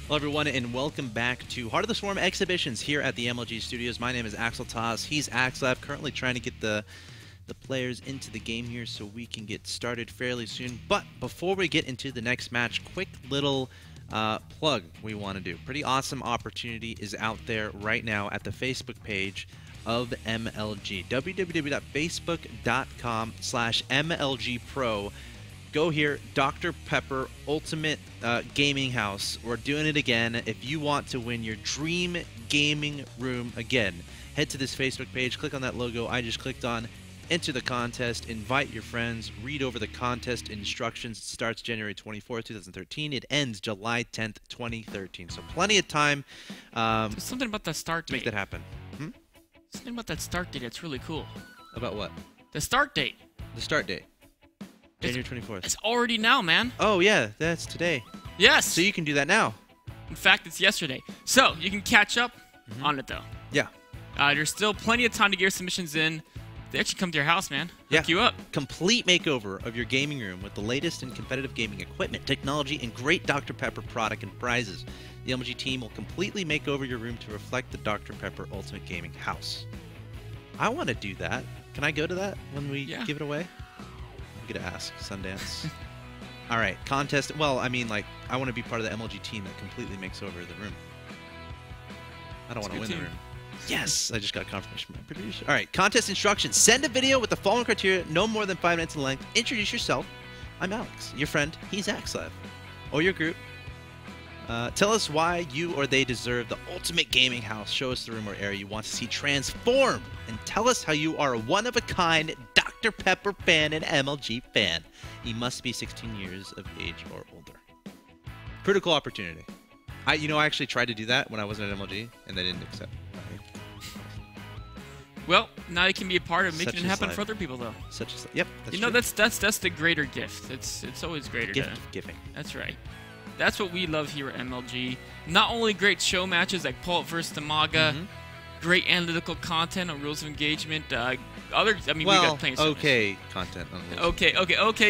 Hello everyone and welcome back to Heart of the Swarm exhibitions here at the MLG Studios. My name is axeltoss. He's axeltoss, currently trying to get the players into the game here so we can get started fairly soon. But before we get into the next match, quick little plug we want to do. Pretty awesome opportunity is out there right now at the Facebook page of MLG. www.facebook.com/MLGpro. Go here, Dr. Pepper Ultimate Gaming House. We're doing it again. If you want to win your dream gaming room again, head to this Facebook page, click on that logo I just clicked on, enter the contest, invite your friends, read over the contest instructions. It starts January 24th, 2013. It ends July 10th, 2013. So plenty of time. There's something about that start to date. make that happen. Something about that start date that's really cool. About what? The start date. The start date. January 24th. It's already now, man. Oh, yeah, that's today. Yes. So you can do that now. In fact, it's yesterday. So you can catch up on it, though. Yeah. There's still plenty of time to get your submissions in. They actually come to your house, man. Yeah. Hook you up. Complete makeover of your gaming room with the latest in competitive gaming equipment, technology, and great Dr. Pepper product and prizes. The MLG team will completely make over your room to reflect the Dr. Pepper Ultimate Gaming House. I want to do that. Can I go to that when we give it away? I'm going to ask Sundance. All right, contest. Well, I mean, like, I want to be part of the MLG team that completely makes over the room. I don't want to win the room. Yes, I just got confirmation from my producer. All right, contest instructions. Send a video with the following criteria, no more than 5 minutes in length. Introduce yourself. I'm Alex. Your friend, he's axeltoss. Or your group. Tell us why you or they deserve the ultimate gaming house. Show us the room or area you want to see transform. And tell us how you are a one-of-a-kind Dr. Pepper fan and MLG fan. You must be 16 years of age or older. Critical opportunity. I actually tried to do that when I wasn't at MLG, and they didn't accept me. Well, now you can be a part of making it happen for other people, though. Yep. That's true. That's the greater gift. It's always greater. Gift of giving. That's right. That's what we love here at MLG. Not only great show matches like Polt vs. Dimaga, great analytical content on rules of engagement. We got plenty of okay content on rules. Okay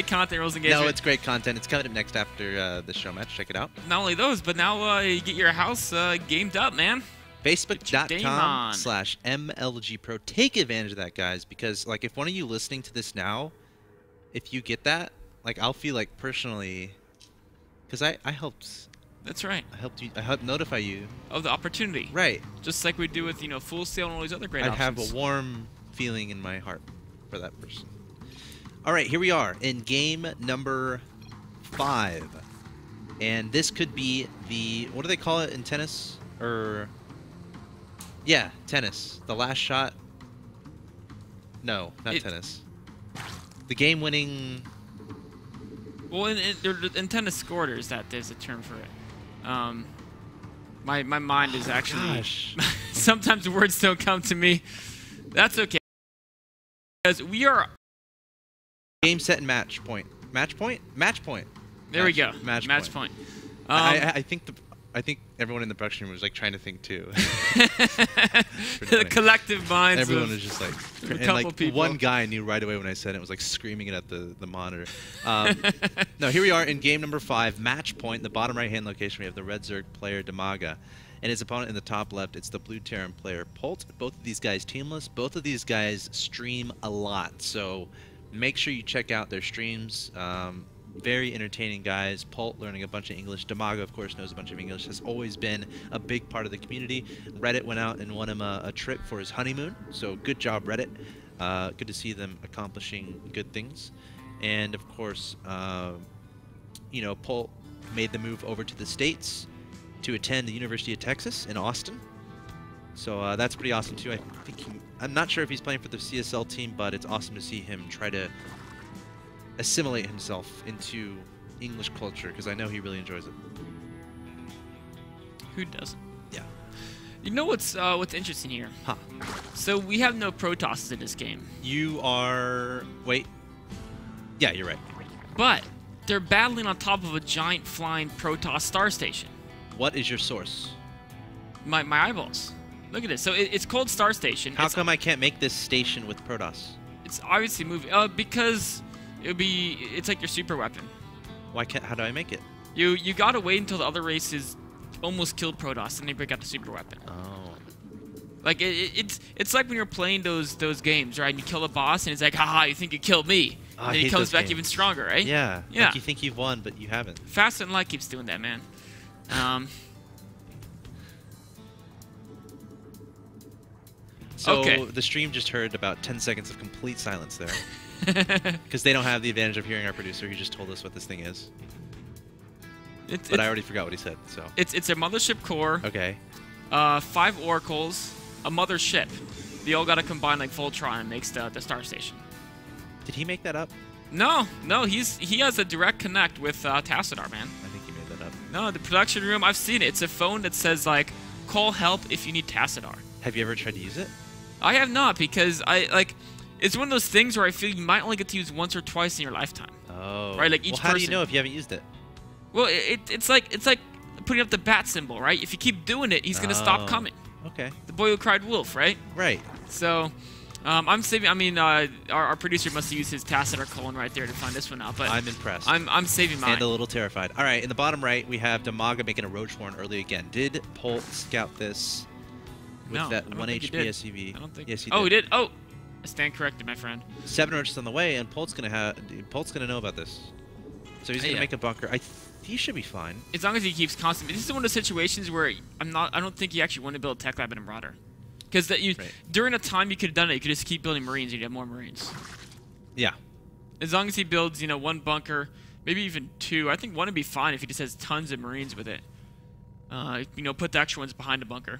content, rules of engagement. No, it's great content. It's coming up next after the show match. Check it out. Not only those, but now you get your house gamed up, man. Facebook.com/MLGpro. Take advantage of that, guys, because like if one of you listening to this now, if you get that, like I'll feel like personally, because I helped. That's right. I helped notify you of the opportunity. Right. Just like we do with Full Sail and all these other great options. I'd have a warm feeling in my heart for that person. All right, here we are in game number 5, and this could be the what do they call it in tennis Yeah, tennis. The last shot. No, not tennis. The game-winning. Well, in tennis scorers, there's a term for it. My mind is actually. Sometimes words don't come to me. That's okay. Because we are. Game, set, and match point. Match point. Match point. There we go. Match point. I think everyone in the production room was like trying to think too. The collective minds. Everyone was just like, and like people. One guy knew right away when I said it. Was like screaming it at the monitor. No, here we are in game number 5, match point. In the bottom right-hand location, we have the red Zerg player Dimaga, and his opponent in the top left. It's the blue Terran player Polt. Both of these guys teamless. Both of these guys stream a lot, so make sure you check out their streams. Very entertaining guys. Polt learning a bunch of English. Dimaga, of course, knows a bunch of English. Has always been a big part of the community. Reddit went out and won him a trip for his honeymoon. So good job, Reddit. Good to see them accomplishing good things. And of course, Polt made the move over to the States to attend the University of Texas in Austin. So that's pretty awesome too. I'm not sure if he's playing for the CSL team, but it's awesome to see him try to assimilate himself into English culture, because I know he really enjoys it. Who doesn't? Yeah. You know what's interesting here? Huh. So we have no Protosses in this game. You are... Wait. Yeah, you're right. But they're battling on top of a giant flying Protoss star station. What is your source? My eyeballs. Look at this. So it's called Star Station. How come I can't make this station with Protoss? It's obviously moving. Because it's like your super weapon. Why can't? How do I make it? You gotta wait until the other races almost killed Protoss, and they break out the super weapon. Oh. Like it's like when you're playing those games, right? And you kill a boss, and it's like, haha, you think you killed me? Oh, And then he comes back even stronger, right? Yeah. Yeah. Like you think you've won, but you haven't. Fast and Light keeps doing that, man. So okay. the stream just heard about 10 seconds of complete silence there. Because they don't have the advantage of hearing our producer. He just told us what this thing is. But I already forgot what he said. So it's a mothership core. Okay. 5 oracles, a mothership. They all got to combine like Voltron and makes the Star Station. Did he make that up? No, he has a direct connect with Tassadar, man. I think he made that up. No, the production room, I've seen it. It's a phone that says like, call help if you need Tassadar. Have you ever tried to use it? I have not, because it's one of those things where I feel you might only get to use once or twice in your lifetime. Oh. Right, like each how person. do you know if you haven't used it? Well, it's like putting up the bat symbol, right? If you keep doing it, he's gonna stop coming. Okay. The boy who cried wolf, right? Right. So, I'm saving. I mean, our producer must have used his Tassadar colon right there to find this one out. But I'm impressed. I'm saving mine. And a little terrified. All right, in the bottom right, we have Dimaga making a Roach Horn early again. Did Polt scout this with that 1 HP SCV? I don't think. Yes, he did. did. He did. Oh, I stand corrected, my friend. 7 roaches on the way, and Polt's gonna know about this. So he's gonna make a bunker. He should be fine. As long as he keeps constant. This is one of the situations where I don't think you actually want to build a tech lab in a Marauder. Because during a time you could have done it, you could just keep building Marines, you'd have more Marines. Yeah. As long as he builds, 1 bunker, maybe even 2. I think 1 would be fine if he just has tons of Marines with it. Put the extra ones behind a bunker.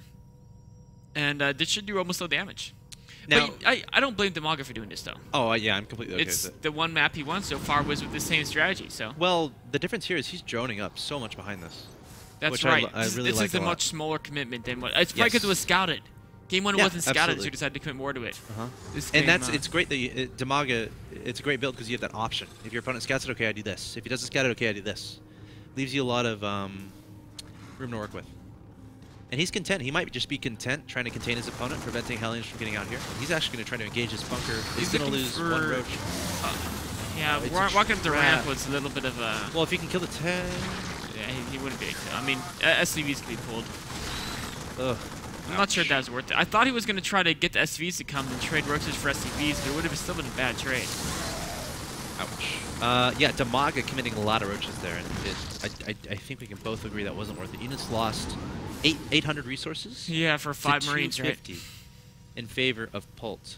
And this should do almost no damage. Now, but I don't blame Dimaga for doing this, though. Oh, yeah, I'm completely okay with it. It's the one map he won so far was with the same strategy, so. Well, the difference here is he's droning up so much behind this. That's right. I really this like is a much smaller commitment than what. It's probably because it was scouted. Game 1 wasn't scouted, so you decided to commit more to it. It's great that Dimaga, it's a great build because you have that option. If your opponent scouts it, okay, I do this. If he doesn't scout it, okay, I do this. Leaves you a lot of room to work with. And he's content. He might just be content trying to contain his opponent, preventing Hellions from getting out here. He's actually going to try to engage his bunker. He's going to lose 1 roach. Yeah, walking up the ramp was a little bit of a... Well, if he can kill the 10... Yeah, he wouldn't be. I mean, SCVs could be pulled. Ugh. I'm not sure if that was worth it. I thought he was going to try to get the SCVs to come and trade roaches for SCVs, but it would have still been a bad trade. Ouch. Yeah, Dimaga committing a lot of roaches there, and I think we can both agree that wasn't worth it. Units lost 800 resources. Yeah, for 5 Marines, right? In favor of Polt.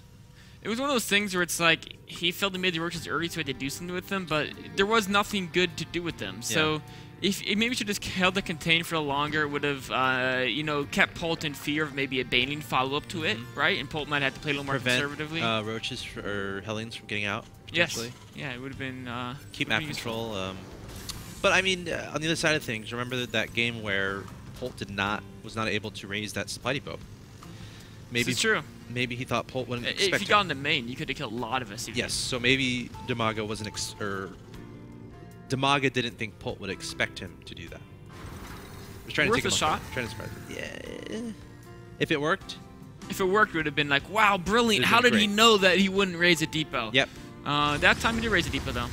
It was one of those things where it's like he felt he made the roaches early, so he had to do something with them, but there was nothing good to do with them. So if maybe should just held the contain for longer, it would have kept Polt in fear of maybe a Baning follow-up to it, right? And Polt might have to play a little more conservatively. Roaches or Hellions from getting out. Yes. Yeah, it would have been. Keep map control. But I mean, on the other side of things, remember that game where Polt was not able to raise that supply depot. Maybe it's true. Maybe he thought Polt wouldn't expect If you got in the main, you could have killed a lot of SCVs. Yes, so maybe Dimaga wasn't Dimaga didn't think Polt would expect him to do that. Was trying Worth to take a shot. Trying to surprise him. Yeah. If it worked. If it worked, it would have been like, wow, brilliant. How did he know that he wouldn't raise a depot? Yep. That time he did raise a depot, though.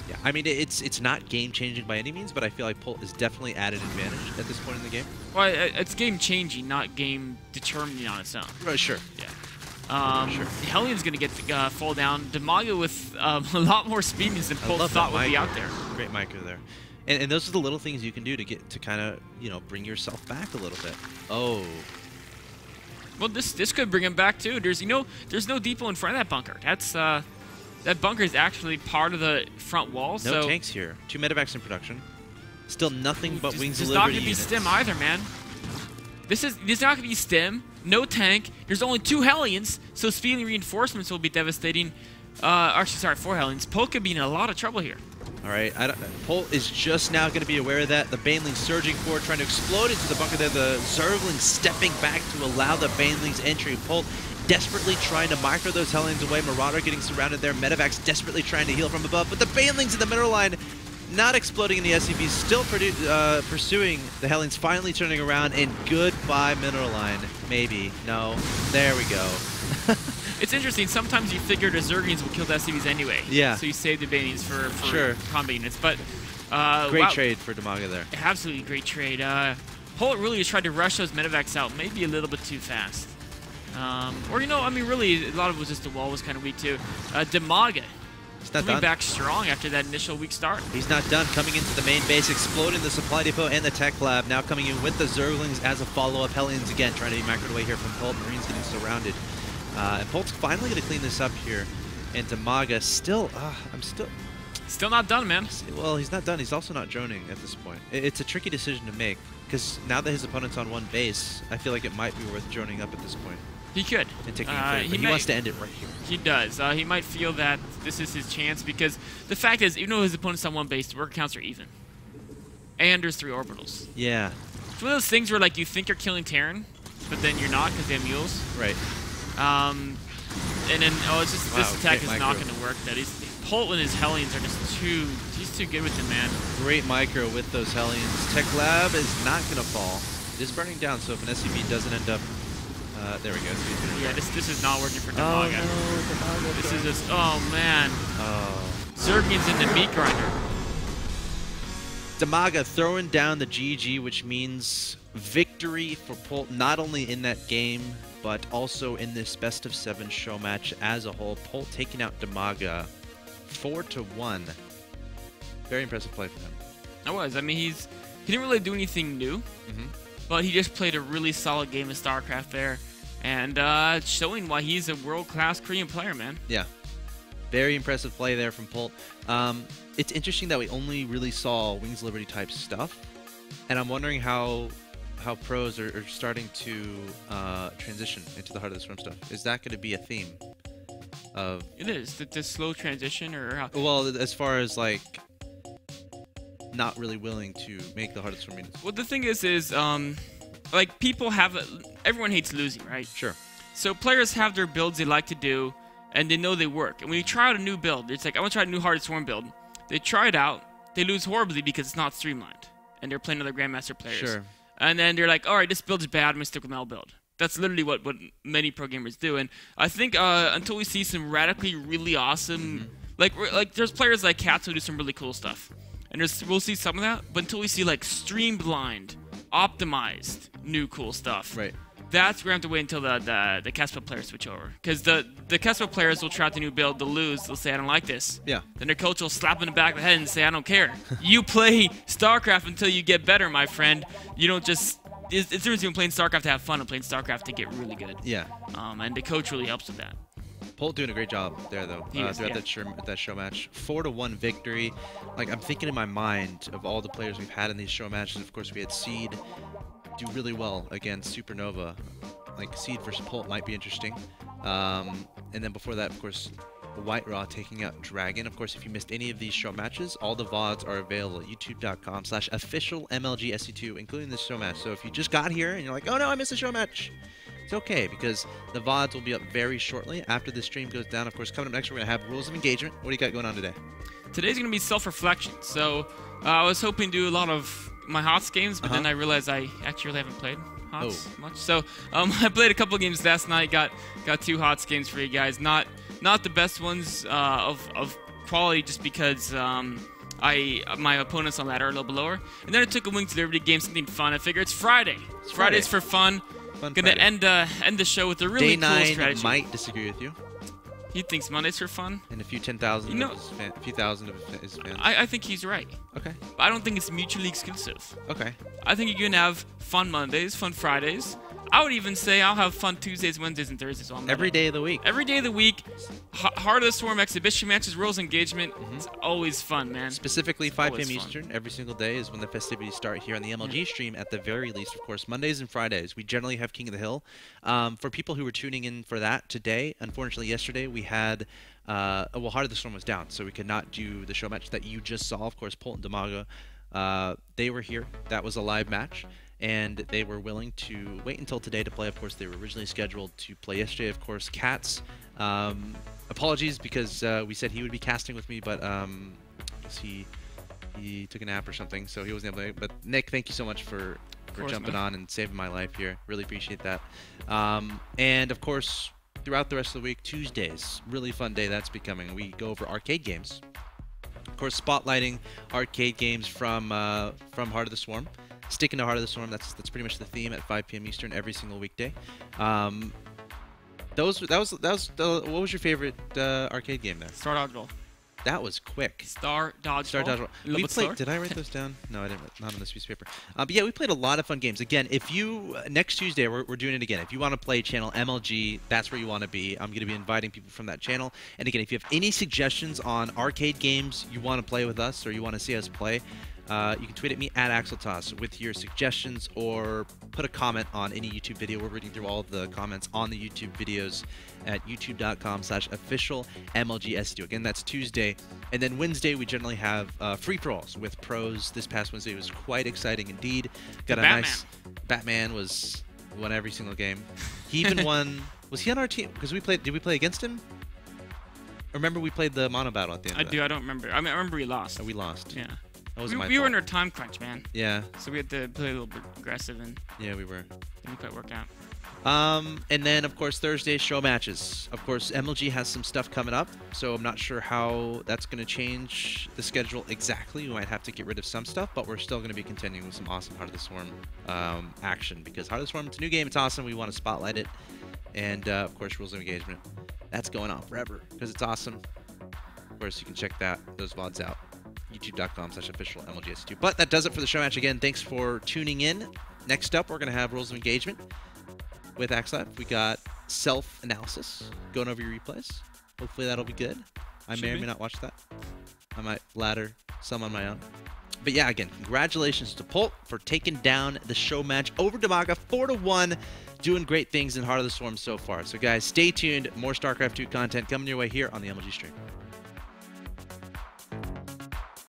Yeah, I mean, it's not game-changing by any means, but I feel like Polt is definitely at an advantage at this point in the game. Well, it's game-changing, not game-determining on its own. Right, sure. Yeah. Sure. Hellion's going to get fall down. Dimaga with a lot more speediness than Polt thought would be out there. Great micro there. And those are the little things you can do to kind of, bring yourself back a little bit. Oh. Well, this could bring him back, too. There's no depot in front of that bunker. That bunker is actually part of the front wall. No tanks here. 2 medevacs in production. Still nothing but Wings of Liberty. It's not going to be stim either, man. This is not going to be stim. No tank. There's only 2 Hellions, so speeding reinforcements will be devastating. Actually, sorry, 4 Hellions. Polt could be in a lot of trouble here. All right, Polt is just now going to be aware of that. The Banelings surging forward, trying to explode into the bunker there. The Zerglings stepping back to allow the Banelings entry. Polt desperately trying to micro those Hellions away. Marauder getting surrounded there. Medevacs desperately trying to heal from above. But the Banelings in the middle line not exploding in the SCVs, still pursuing the Hellions, finally turning around, and goodbye mineral line. Maybe. No. There we go. It's interesting. Sometimes you figure the Zerglings will kill the SCVs anyway. Yeah. So you save the Banings for sure. combat units. But great trade for Dimaga there. Absolutely great trade. Polt really just tried to rush those medevacs out maybe a little bit too fast. Or, you know, I mean, really, a lot of it was just the wall was kind of weak, too. Dimaga coming back strong after that initial weak start. He's not done. Coming into the main base, exploding the supply depot and the tech lab. Now coming in with the Zerglings as a follow-up. Hellions again trying to be macroed away here from Polt. Marines getting surrounded. And Polt's finally going to clean this up here. And Dimaga still, Still not done, man. Well, he's not done. He's also not droning at this point. It's a tricky decision to make, because now that his opponent's on one base, I feel like it might be worth droning up at this point. He could. And taking a frame, but he wants to end it right here. He does. He might feel that this is his chance, because the fact is, even though his opponent's on one base, the worker counts are even. And there's 3 orbitals. Yeah. It's one of those things where, like, you think you're killing Terran, but then you're not because they have mules. Right. And then, it's just, this attack is not going to work. Polt and his Hellions are just he's too good with them, man. Great micro with those Hellions. Tech Lab is not going to fall. It is burning down, so if an SCV doesn't end up... there we go. Yeah, this is not working for Dimaga. Oh, no, this is just... Oh, man. Oh. Zergling's in the meat grinder. Dimaga throwing down the GG, which means victory for Polt, not only in that game, but also in this best of 7 show match as a whole. Polt taking out Dimaga 4-1. Very impressive play for him. It was. I mean, he didn't really do anything new, but he just played a really solid game of StarCraft there, and showing why he's a world-class Korean player, man. Yeah. Very impressive play there from Polt. It's interesting that we only really saw Wings of Liberty type stuff, and I'm wondering how pros are starting to transition into the Heart of the Swarm stuff. Is that going to be a theme? It is. The slow transition, or how? Well, as far as like not really willing to make the Heart of the Swarm units. Well, the thing is like people everyone hates losing, right? Sure. So players have their builds they like to do, and they know they work. And when you try out a new build, it's like, I want to try a new Heart of the Swarm build. They try it out, they lose horribly because it's not streamlined, and they're playing other Grandmaster players. Sure. And then they're like, all right, this build's bad, I'm going to stick with my old build. That's literally what many pro gamers do. And I think until we see some radically really awesome... Like there's players like Cats who do some really cool stuff. And we'll see some of that, but until we see like streamlined, optimized, new cool stuff. Right. That's where we have to wait until the Caspa players switch over. Because the Caspa players will try out the new build, they'll lose, they'll say, I don't like this. Yeah. Then their coach will slap them in the back of the head and say, I don't care. You play StarCraft until you get better, my friend. You don't just... It's the difference between playing StarCraft to have fun and playing StarCraft to get really good. Yeah. And the coach really helps with that. Polt doing a great job there, though, throughout that show match. 4-1 victory. Like, I'm thinking in my mind of all the players we've had in these show matches. Of course, we had Seed do really well against Supernova. Like, Seed versus Polt might be interesting. And then before that, of course, White Raw taking out Dragon. Of course, if you missed any of these show matches, all the VODs are available at youtube.com/officialmlgsc2, including this show match. So if you just got here and you're like, oh no, I missed a show match, it's okay, because the VODs will be up very shortly after the stream goes down. Of course, coming up next, we're going to have Rules of Engagement. What do you got going on today? Today's going to be self-reflection. So I was hoping to do a lot of my HoTS games, but then I realized I actually really haven't played HoTS much. So I played a couple games last night, got 2 HoTS games for you guys. Not the best ones of quality, just because my opponents on ladder are a little below her. And then I took a Wings of Liberty game, something fun. I figure it's Friday. Friday's for fun. Gonna end the show with a really cool strategy. Day 9 might disagree with you. He thinks Monday's for fun. And a few 10,000 of his fans. I think he's right. Okay. But I don't think it's mutually exclusive. Okay. I think you can have fun Mondays, fun Fridays. I would even say I'll have fun Tuesdays, Wednesdays, and Thursdays on Monday. Every day of the week. Every day of the week. Heart of the Swarm exhibition matches, rules engagement. It's always fun, man. Specifically 5 p.m. Eastern every single day is when the festivities start here on the MLG stream at the very least. Of course, Mondays and Fridays, we generally have King of the Hill. For people who were tuning in for that today, unfortunately yesterday we had... Heart of the Storm was down, so we could not do the show match that you just saw. Of course, Polt and Dimaga, they were here. That was a live match. And they were willing to wait until today to play. Of course, they were originally scheduled to play yesterday. Of course, Cats. Apologies, because we said he would be casting with me, but I guess he took a nap or something, so he wasn't able to. But Nick, thank you so much for jumping on and saving my life here. Really appreciate that. And of course, throughout the rest of the week, Tuesdays, really fun day that's becoming. We go over arcade games. Of course, spotlighting arcade games from Heart of the Swarm. Sticking to Heart of the Swarm, that's pretty much the theme at 5 p.m. Eastern every single weekday. What was your favorite arcade game there? Star Dodgeball. That was quick. Star Dodgeball. We played. Did I write those down? No, I didn't. Not on this piece of paper. But yeah, we played a lot of fun games. Again, if you next Tuesday we're doing it again. If you want to play channel MLG, that's where you want to be. I'm going to be inviting people from that channel. And again, if you have any suggestions on arcade games you want to play with us or you want to see us play, you can tweet at me at axeltoss with your suggestions or put a comment on any YouTube video. We're reading through all of the comments on the YouTube videos at youtube.com/officialmlgstu. Again, that's Tuesday. And then Wednesday, we generally have free-for-alls with pros. This past Wednesday was quite exciting indeed. Got a nice... Batman won every single game. He even won... Was he on our team? Because did we play against him? Remember we played the mono battle at the end of that? I don't remember. I remember we lost. We lost. Yeah. We were under time crunch, man. Yeah. So we had to play a little bit aggressive and... Yeah, we were. Didn't quite work out. And then, of course, Thursday, show matches. Of course, MLG has some stuff coming up, so I'm not sure how that's going to change the schedule exactly. We might have to get rid of some stuff, but we're still going to be continuing with some awesome Heart of the Swarm action, because Heart of the Swarm, it's a new game, it's awesome, we want to spotlight it. And, of course, Rules of Engagement. That's going on forever, because it's awesome. Of course, you can check those VODs out. youtube.com/officialmlgstu. But that does it for the show match. Again, thanks for tuning in. Next up, we're going to have Rules of Engagement with Axel. We got self-analysis, going over your replays. Hopefully that'll be good. I may or may not watch that. I might ladder some on my own. But yeah, again, congratulations to Polt for taking down the show match over Dimaga 4-1. Doing great things in Heart of the Swarm so far. So guys, stay tuned. More StarCraft 2 content coming your way here on the MLG stream.